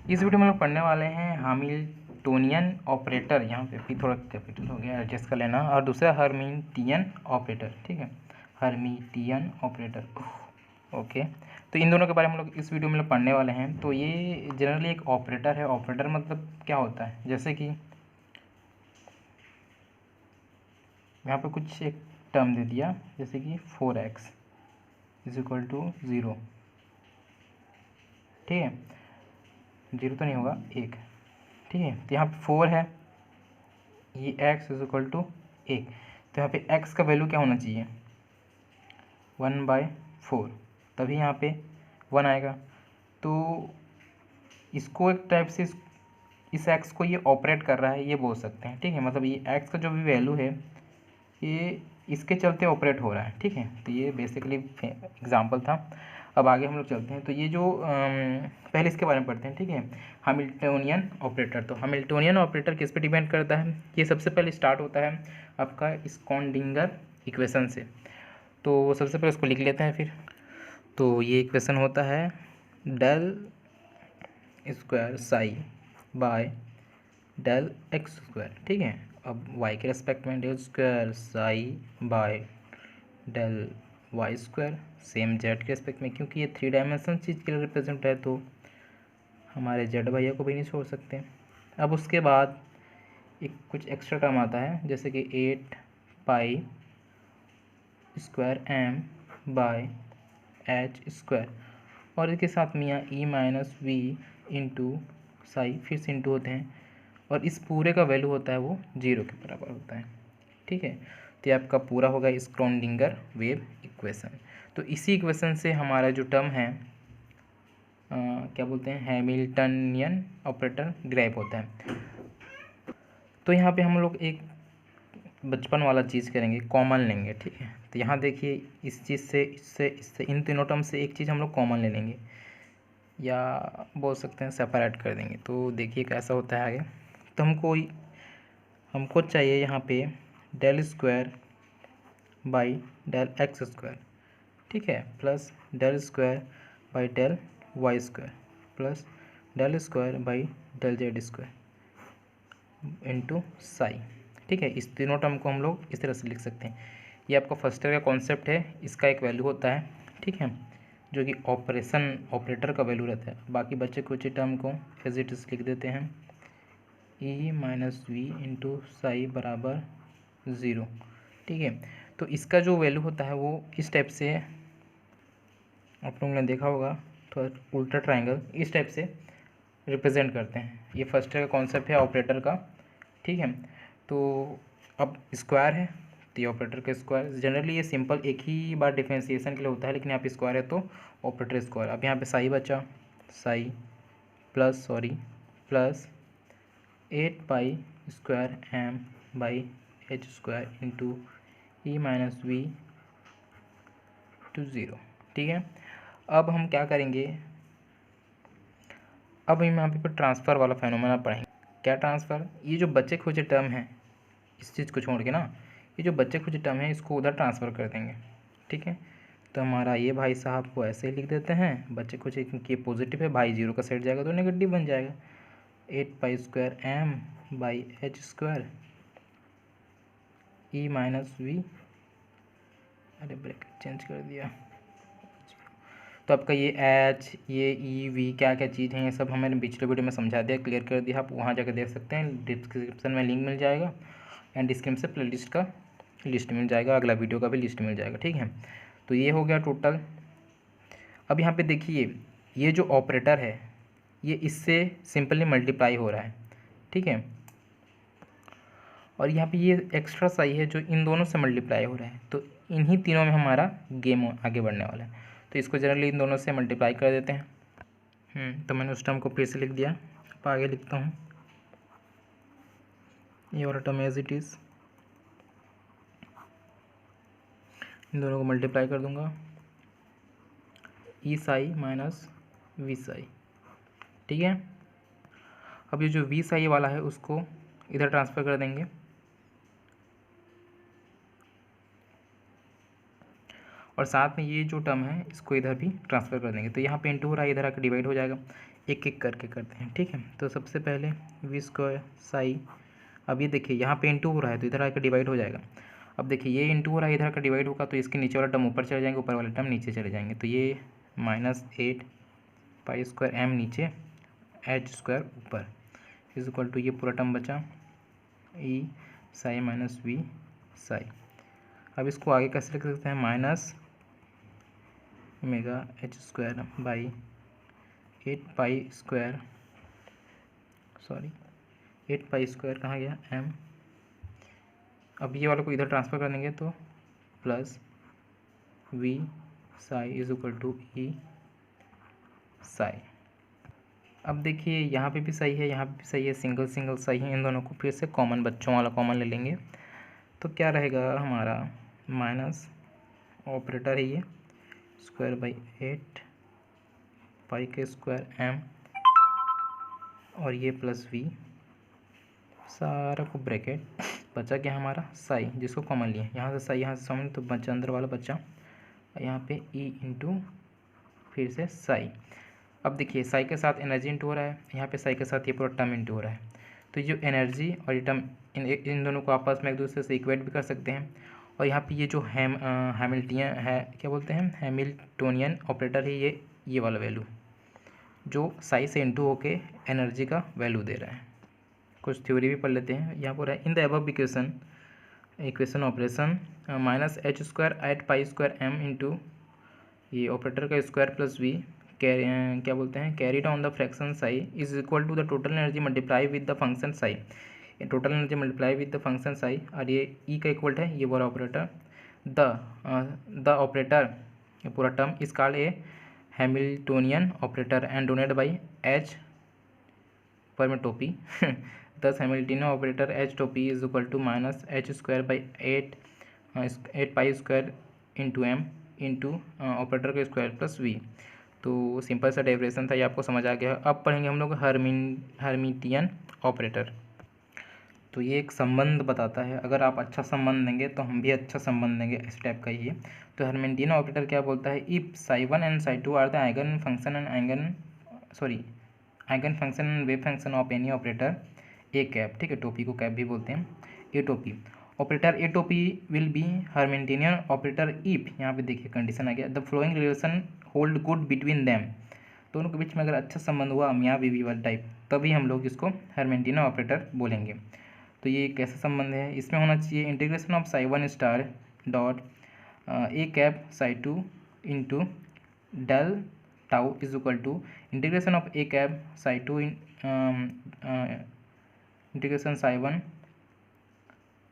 इस वीडियो में हम लोग पढ़ने वाले हैं हैमिल्टोनियन ऑपरेटर, यहाँ पे भी थोड़ा कैपिटल हो गया, एडजस्ट कर लेना, और दूसरा हर्मिटियन ऑपरेटर। ठीक है, हर्मिटियन ऑपरेटर। ओके, तो इन दोनों के बारे में हम लोग इस वीडियो में लोग पढ़ने वाले हैं। तो ये जनरली एक ऑपरेटर है। ऑपरेटर मतलब क्या होता है, जैसे कि यहाँ पे कुछ एक टर्म दे दिया, जैसे कि 4x इज इक्वल टू 0। ठीक है, 0 तो नहीं होगा, 1। ठीक है, तो यहाँ पे 4 है, ये x इज इक्वल टू 1। तो यहाँ पे x का वैल्यू क्या होना चाहिए, 1/4, तभी यहाँ पे 1 आएगा। तो इसको एक टाइप से इस x को ये ऑपरेट कर रहा है, ये बोल सकते हैं। ठीक है, मतलब ये x का जो भी वैल्यू है ये इसके चलते ऑपरेट हो रहा है। ठीक है, तो ये बेसिकली एग्जांपल था। अब आगे हम लोग चलते हैं। तो ये जो पहले इसके बारे में पढ़ते हैं। ठीक है, हैमिल्टोनियन ऑपरेटर। तो हैमिल्टोनियन ऑपरेटर किस पे डिपेंड करता है, ये सबसे पहले स्टार्ट होता है आपका स्क्रॉडिंगर इक्वेशन से। तो सबसे पहले उसको लिख लेते हैं फिर। तो ये इक्वेशन होता है del square psi by del X square. ठीक है, अब y के रेस्पेक्ट में del square psi by del Y square, same z के रेस्पेक्ट में, क्योंकि ये 3 डायमेंशन चीज़ के लिए रिप्रेजेंट है तो हमारे z भैया को भी नहीं छोड़ सकते। अब उसके बाद एक कुछ एक्स्ट्रा टर्म आता है, जैसे कि 8 pi square M by H square, और इसके साथ में यहाँ E minus V into psi फिर से इंटू होते हैं, और इस पूरे का वैल्यू होता है वो 0 के बराबर होता है। ठीक है, तो ये आपका पूरा होगा स्क्रॉडिंगर वेव इक्वेशन। तो इसी इक्वेशन से हमारा जो टर्म है क्या बोलते हैं, हैमिल्टनियन ऑपरेटर डिराइव होता है। तो यहाँ पे हम लोग एक बचपन वाला चीज़ करेंगे, कॉमन लेंगे। ठीक है, तो यहाँ देखिए इस चीज़ से इससे इन तीनों टर्म से एक चीज़ हम लोग कॉमन ले लेंगे, या बोल सकते हैं सेपरेट कर देंगे। तो देखिए कैसा होता है आगे। तो हमको चाहिए यहाँ पे del square by del X square. ठीक है, plus del square by del Y square plus del square by del Z square into psi. ठीक है, इस तीनों टर्म को हम लोग इस तरह से लिख सकते हैं। ये आपका फर्स्ट ईयर का कॉन्सेप्ट है, इसका एक वैल्यू होता है। ठीक है, जो कि ऑपरेटर का वैल्यू रहता है। बाकी बच्चे कुछ टर्म को एज इट इज लिख देते हैं, ई माइनस वी इंटू साई बराबर 0। ठीक है, तो इसका जो वैल्यू होता है वो इस टाइप से, आप लोगों ने देखा होगा थोड़ा उल्टा ट्रायंगल इस टाइप से रिप्रेजेंट करते हैं। ये फर्स्ट का कॉन्सेप्ट है ऑपरेटर का। ठीक है, तो अब स्क्वायर है तो ये ऑपरेटर का स्क्वायर, जनरली ये सिंपल एक ही बार डिफरेंशिएशन के लिए होता है, लेकिन यहाँ पे स्क्वायर है तो ऑपरेटर स्क्वायर। अब यहाँ पे साई बचा, psi plus 8 pi square M by H square into E minus V to 0। ठीक है, अब हम क्या करेंगे, अब हम यहाँ पे ट्रांसफ़र वाला फेनोमेना पढ़ेंगे। क्या ट्रांसफ़र, ये जो बच्चे खोजे टर्म है इस चीज़ को छोड़ के ना, ये जो बच्चे खोजे टर्म है इसको उधर ट्रांसफ़र कर देंगे। ठीक है, तो हमारा ये भाई साहब को ऐसे ही लिख देते हैं, बच्चे खोजे क्योंकि ये पॉजिटिव है, भाई 0 का सेट जाएगा तो नेगेटिव बन जाएगा। 8 pi square M by H square E minus V, अरे ब्रैकेट चेंज कर दिया। तो आपका ये एच, ये ई वी क्या क्या चीज़ हैं, ये सब हमने पिछले वीडियो में समझा दिया, क्लियर कर दिया। आप वहाँ जाकर देख सकते हैं, डिस्क्रिप्शन में लिंक मिल जाएगा, एंड डिस्क्रिप्शन से प्ले लिस्ट का लिस्ट मिल जाएगा, अगला वीडियो का भी लिस्ट मिल जाएगा। ठीक है, तो ये हो गया टोटल। अब यहाँ पे देखिए ये जो ऑपरेटर है ये इससे सिंपली मल्टीप्लाई हो रहा है। ठीक है, और यहाँ पे ये एक्स्ट्रा साई है जो इन दोनों से मल्टीप्लाई हो रहा है, तो इन्हीं तीनों में हमारा गेम आगे बढ़ने वाला है। तो इसको जनरली इन दोनों से मल्टीप्लाई कर देते हैं। तो मैंने उस टर्म को फिर से लिख दिया, अब आगे लिखता हूँ, ये वाला टर्म एज इट इज़, इन दोनों को मल्टीप्लाई कर दूंगा, ई साई माइनस वी साई। ठीक है, अब ये जो वी साई वाला है उसको इधर ट्रांसफ़र कर देंगे, और साथ में ये जो टर्म है इसको इधर भी ट्रांसफ़र कर देंगे। तो यहाँ पे इंटू हो रहा है, इधर आकर डिवाइड हो जाएगा। एक एक करके करते हैं, ठीक है। तो सबसे पहले वी स्क्वायर साई, अब ये देखिए यहाँ पे इंटू हो रहा है तो इधर आकर डिवाइड हो जाएगा। अब देखिए ये इंटू हो रहा है, इधर का डिवाइड होगा तो इसके नीचे वाला टर्म ऊपर चले जाएंगे, ऊपर वाले टर्म नीचे चले जाएंगे। तो ये -8 पाई स्क्वायर m नीचे h स्क्वायर ऊपर इज इक्वल टू ये पूरा टर्म बचा e psi minus V psi. अब इसको आगे कैसे लिख सकते हैं, minus omega h square by 8 pi square, sorry 8 pi square कहाँ गया m। अब ये वाले को इधर ट्रांसफ़र कर देंगे तो plus v psi is equal to e psi. अब देखिए यहाँ पे भी सही है, यहाँ पे भी सही है, सिंगल सिंगल सही है। इन दोनों को फिर से कॉमन, बच्चों वाला कॉमन ले लेंगे तो क्या रहेगा हमारा, माइनस ऑपरेटर है ये स्क्वायर बाई 8 पाई के स्क्वायर m और ये प्लस वी, सारा को ब्रैकेट, बचा क्या हमारा साई जिसको कॉमन लिए, यहाँ से साई यहाँ से कॉमन तो बचा अंदर वाला बचा, यहाँ पे ई इंटू फिर से साई। अब देखिए साई के साथ एनर्जी इंटू हो रहा है, यहाँ पे साई के साथ ये पूरा टर्म इंटू हो रहा है। तो जो एनर्जी और ये टर्म इन दोनों को आपस में एक दूसरे से इक्वेट भी कर सकते हैं। और यहाँ पे ये जो हैमिल्टनियन है, क्या बोलते हैं, हैमिल्टोनियन ऑपरेटर है, ये वाला वैल्यू जो साई से इंटू होके एनर्जी का वैल्यू दे रहा है। कुछ थ्योरी भी पढ़ लेते हैं। यहाँ पर है in the above equation operation minus h square 8 pi square m into ये ऑपरेटर का स्क्वायर प्लस वी क्या बोलते हैं, carried on the fraction psi is equal to the total energy multiply with the function psi. Total energy multiply with the function psi और ये ई का equal है ये वाला ऑपरेटर, द ऑपरेटर ये पूरा term is called a Hamiltonian operator and donated by H पर में टोपी दस हैमिल्टोनियन ऑपरेटर एच टोपी is equal to minus H square by 8 pi square into M into operator का स्क्वायर प्लस वी। तो simple सा डेरिवेशन था, ये आपको समझ आ गया। अब पढ़ेंगे हम लोग हर्मिटियन ऑपरेटर। तो ये एक संबंध बताता है, अगर आप अच्छा संबंध देंगे तो हम भी अच्छा संबंध देंगे, इस टाइप का ही है। तो हर्मिटियन ऑपरेटर क्या बोलता है, if psi 1 and psi 2 are the eigen function and eigen function and wave function of any operator A cap, ठीक है, टोपी को कैप भी बोलते हैं, ए टोपी ऑपरेटर ए टोपी will be Hermitian operator if, यहाँ पे देखिए कंडीशन आ गया, the flowing relation hold good between them, दोनों के बीच में अगर अच्छा संबंध हुआ मियाँ बीवी वाला टाइप, तभी हम लोग इसको हर्मिटियन ऑपरेटर बोलेंगे। तो ये कैसा संबंध है, इसमें होना चाहिए integration of psi 1 star dot A cap psi 2 into del tau is equal to integration of A cap psi 2 integration psi 1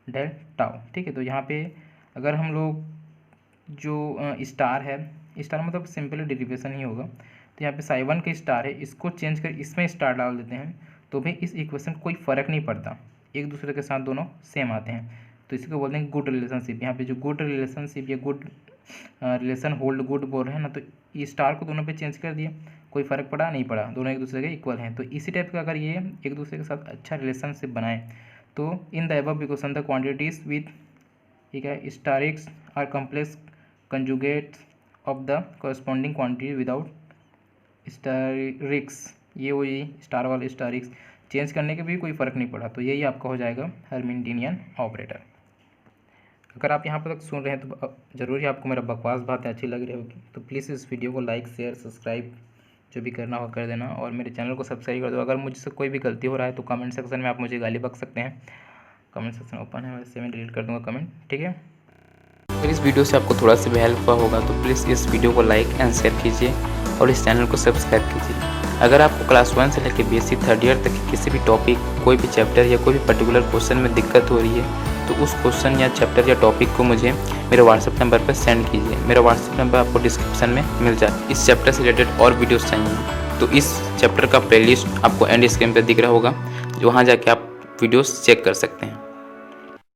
del tau, ठीक है। तो यहाँ पे अगर हम लोग जो स्टार है, स्टार मतलब सिंपल डेरिवेशन ही होगा, तो यहाँ पे साई 1 का स्टार है, इसको चेंज कर इसमें स्टार डाल देते हैं तो भी इस इक्वेशन कोई फ़र्क नहीं पड़ता, एक दूसरे के साथ दोनों सेम आते हैं। तो इसी को बोलते हैं गुड रिलेशनशिप। यहाँ पे जो गुड रिलेशनशिप या गुड रिलेशन होल्ड गुड बोल रहे हैं ना, तो ये स्टार को दोनों पे चेंज कर दिए, कोई फ़र्क पड़ा नहीं पड़ा, दोनों एक दूसरे के इक्वल हैं। तो इसी टाइप का अगर ये एक दूसरे के साथ अच्छा रिलेशनशिप बनाए तो in the above equation the quantities with, ठीक है, asterisks are complex conjugates of the corresponding quantity without asterisks, ये वही स्टार वाला स्टारिक्स चेंज करने के भी कोई फ़र्क नहीं पड़ा। तो यही आपका हो जाएगा हर्मिटियन ऑपरेटर। अगर आप यहाँ पर तक सुन रहे हैं तो ज़रूर ही आपको मेरा बकवास बातें अच्छी लग रही होगी, तो प्लीज़ इस वीडियो को लाइक शेयर सब्सक्राइब जो भी करना होगा कर देना, और मेरे चैनल को सब्सक्राइब कर दो। अगर मुझसे कोई भी गलती हो रहा है तो कमेंट सेक्शन में आप मुझे गाली बक सकते हैं, कमेंट सेक्शन ओपन है, वैसे मैं डिलीट कर दूँगा कमेंट, ठीक है। अगर इस वीडियो से आपको थोड़ा सा भी हेल्प हुआ होगा तो प्लीज़ इस वीडियो को लाइक एंड शेयर कीजिए और इस चैनल को सब्सक्राइब कीजिए। अगर आपको क्लास 1 से लेकर बेसिक 3rd ईयर तक किसी भी टॉपिक, कोई भी चैप्टर या कोई भी पर्टिकुलर क्वेश्चन में दिक्कत हो रही है तो उस क्वेश्चन या चैप्टर या टॉपिक को मुझे मेरे व्हाट्सएप नंबर पर सेंड कीजिए। मेरा व्हाट्सएप नंबर आपको डिस्क्रिप्शन में मिल जाए। इस चैप्टर से रिलेटेड और वीडियोस चाहिए तो इस चैप्टर का प्लेलिस्ट आपको एंड स्क्रीन पर दिख रहा होगा, वहाँ जाके आप वीडियोस चेक कर सकते हैं।